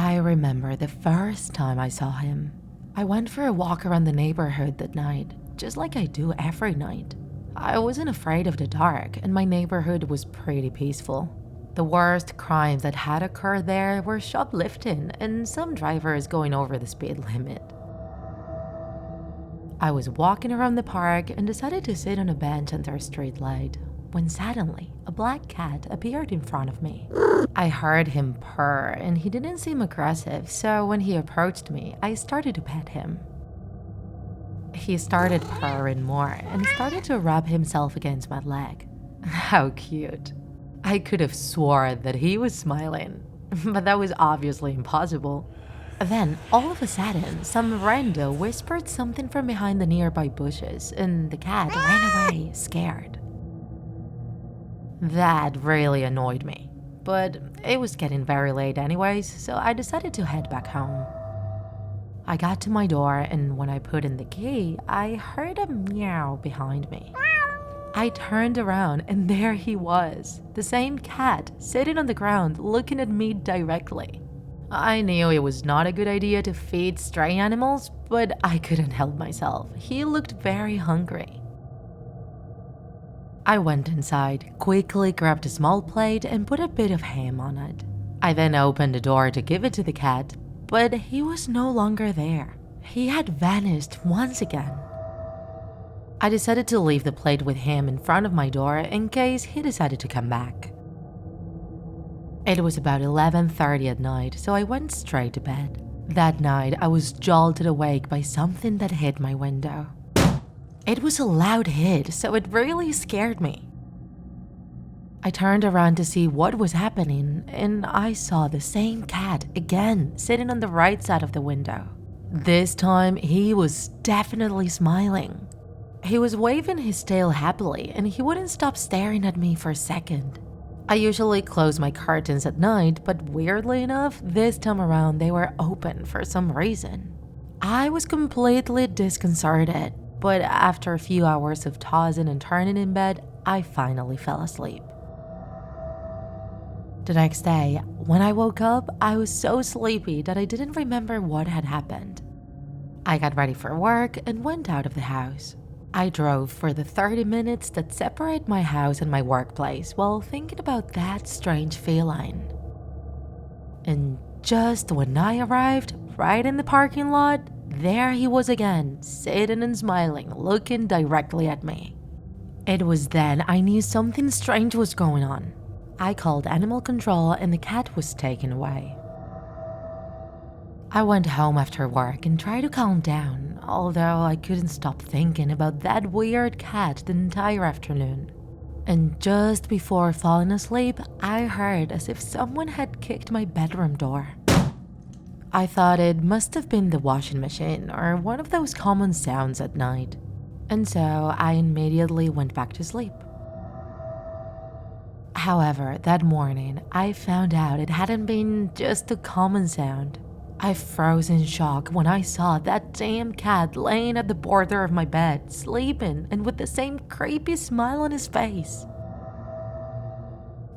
I remember the first time I saw him. I went for a walk around the neighborhood that night, just like I do every night. I wasn't afraid of the dark, and my neighborhood was pretty peaceful. The worst crimes that had occurred there were shoplifting and some drivers going over the speed limit. I was walking around the park and decided to sit on a bench under a street light when suddenly a black cat appeared in front of me. I heard him purr and he didn't seem aggressive, so when he approached me, I started to pet him. He started purring more and started to rub himself against my leg. How cute. I could have sworn that he was smiling, but that was obviously impossible. Then, all of a sudden, some rando whispered something from behind the nearby bushes, and the cat ran away, scared. That really annoyed me, but it was getting very late anyways, so I decided to head back home. I got to my door, and when I put in the key, I heard a meow behind me. I turned around, and there he was, the same cat, sitting on the ground, looking at me directly. I knew it was not a good idea to feed stray animals, but I couldn't help myself. He looked very hungry. I went inside, quickly grabbed a small plate and put a bit of ham on it. I then opened the door to give it to the cat, but he was no longer there. He had vanished once again. I decided to leave the plate with him in front of my door in case he decided to come back. It was about 11:30 at night, so I went straight to bed. That night, I was jolted awake by something that hit my window. It was a loud hit, so it really scared me. I turned around to see what was happening, and I saw the same cat again sitting on the right side of the window. This time, he was definitely smiling. He was waving his tail happily, and he wouldn't stop staring at me for a second. I usually close my curtains at night, but weirdly enough, this time around they were open for some reason. I was completely disconcerted, but after a few hours of tossing and turning in bed, I finally fell asleep. The next day, when I woke up, I was so sleepy that I didn't remember what had happened. I got ready for work and went out of the house. I drove for the 30 minutes that separate my house and my workplace while thinking about that strange feline. And just when I arrived, right in the parking lot, there he was again, sitting and smiling, looking directly at me. It was then I knew something strange was going on. I called animal control and the cat was taken away. I went home after work and tried to calm down, although I couldn't stop thinking about that weird cat the entire afternoon. And just before falling asleep, I heard as if someone had kicked my bedroom door. I thought it must have been the washing machine or one of those common sounds at night, and so I immediately went back to sleep. However, that morning, I found out it hadn't been just a common sound. I froze in shock when I saw that damn cat laying at the border of my bed, sleeping and with the same creepy smile on his face.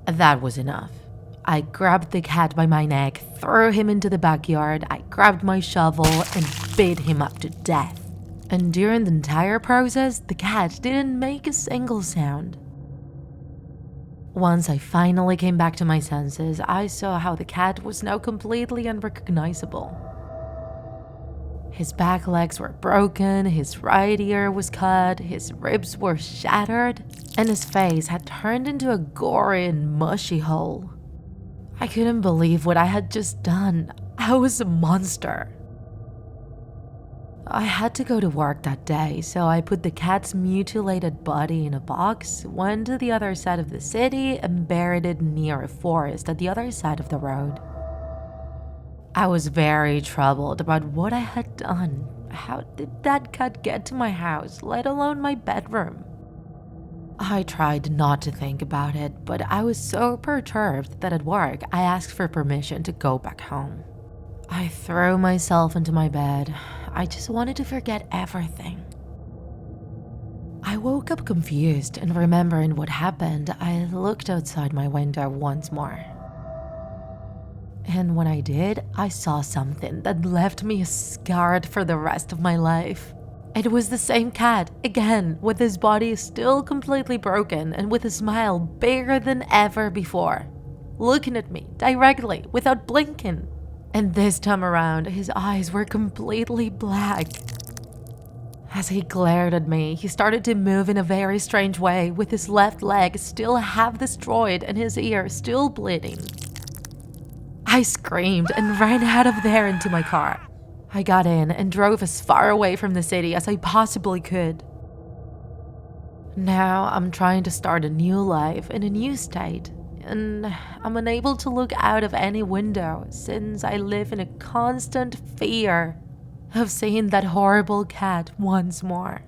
That was enough. I grabbed the cat by my neck, threw him into the backyard, I grabbed my shovel and beat him up to death. And during the entire process, the cat didn't make a single sound. Once I finally came back to my senses, I saw how the cat was now completely unrecognizable. His back legs were broken, his right ear was cut, his ribs were shattered, and his face had turned into a gory and mushy hole. I couldn't believe what I had just done. I was a monster. I had to go to work that day, so I put the cat's mutilated body in a box, went to the other side of the city, and buried it near a forest at the other side of the road. I was very troubled about what I had done. How did that cat get to my house, let alone my bedroom? I tried not to think about it, but I was so perturbed that at work I asked for permission to go back home. I threw myself into my bed. I just wanted to forget everything. I woke up confused, and remembering what happened, I looked outside my window once more. And when I did, I saw something that left me scarred for the rest of my life. It was the same cat, again, with his body still completely broken and with a smile bigger than ever before, looking at me directly without blinking. And this time around, his eyes were completely black. As he glared at me, he started to move in a very strange way, with his left leg still half destroyed and his ear still bleeding. I screamed and ran out of there into my car. I got in and drove as far away from the city as I possibly could. Now I'm trying to start a new life in a new state, and I'm unable to look out of any window since I live in a constant fear of seeing that horrible cat once more.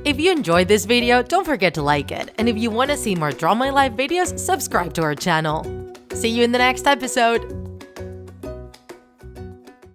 If you enjoyed this video, don't forget to like it, and if you want to see more Draw My Life videos, subscribe to our channel. See you in the next episode!